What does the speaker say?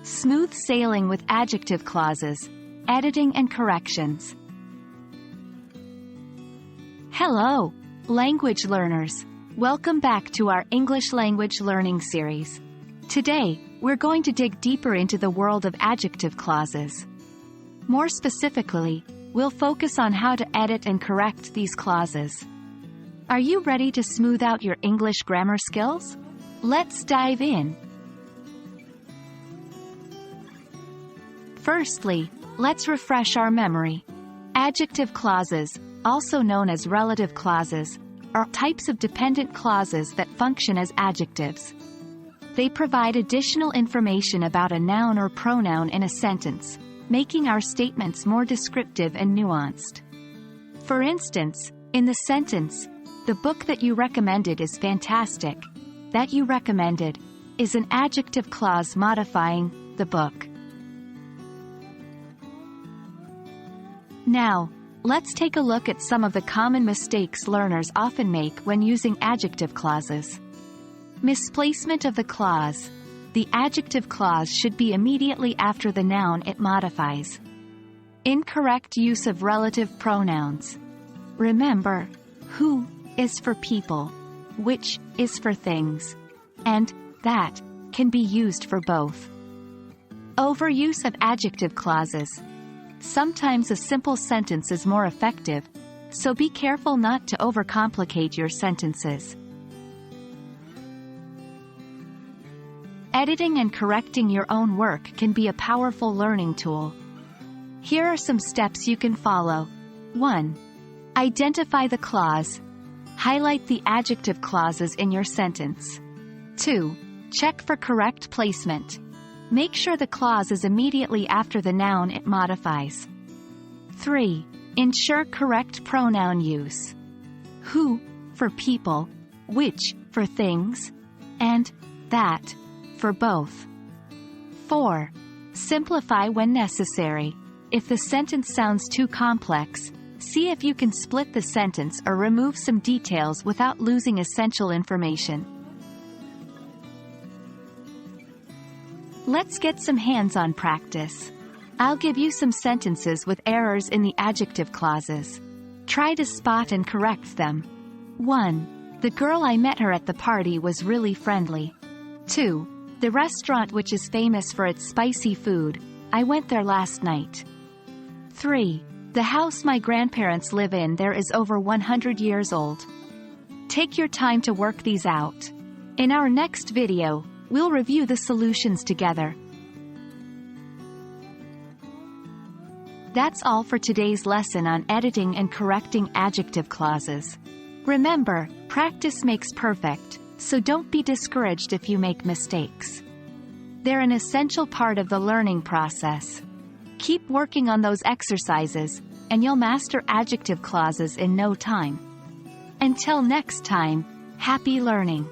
Smooth sailing with adjective clauses, editing and corrections. Hello, language learners. Welcome back to our English language learning series. Today, we're going to dig deeper into the world of adjective clauses. More specifically, we'll focus on how to edit and correct these clauses. Are you ready to smooth out your English grammar skills? Let's dive in. Firstly, let's refresh our memory. Adjective clauses, also known as relative clauses, are types of dependent clauses that function as adjectives. They provide additional information about a noun or pronoun in a sentence, making our statements more descriptive and nuanced. For instance, in the sentence, "The book that you recommended is fantastic," that you recommended is an adjective clause modifying the book. Now, let's take a look at some of the common mistakes learners often make when using adjective clauses. Misplacement of the clause. The adjective clause should be immediately after the noun it modifies. Incorrect use of relative pronouns. Remember, who is for people, which is for things, and that can be used for both. Overuse of adjective clauses. Sometimes a simple sentence is more effective, so be careful not to overcomplicate your sentences. Editing and correcting your own work can be a powerful learning tool. Here are some steps you can follow. 1. Identify the clause. Highlight the adjective clauses in your sentence. 2. Check for correct placement. Make sure the clause is immediately after the noun it modifies. 3. Ensure correct pronoun use. Who, for people, which, for things, and that, for both. 4. Simplify when necessary. If the sentence sounds too complex, see if you can split the sentence or remove some details without losing essential information. Let's get some hands-on practice. I'll give you some sentences with errors in the adjective clauses. Try to spot and correct them. 1. The girl I met her at the party was really friendly. 2. The restaurant which is famous for its spicy food, I went there last night. 3. The house my grandparents live in there is over 100 years old. Take your time to work these out. In our next video, we'll review the solutions together. That's all for today's lesson on editing and correcting adjective clauses. Remember, practice makes perfect, so don't be discouraged if you make mistakes. They're an essential part of the learning process. Keep working on those exercises, and you'll master adjective clauses in no time. Until next time, happy learning!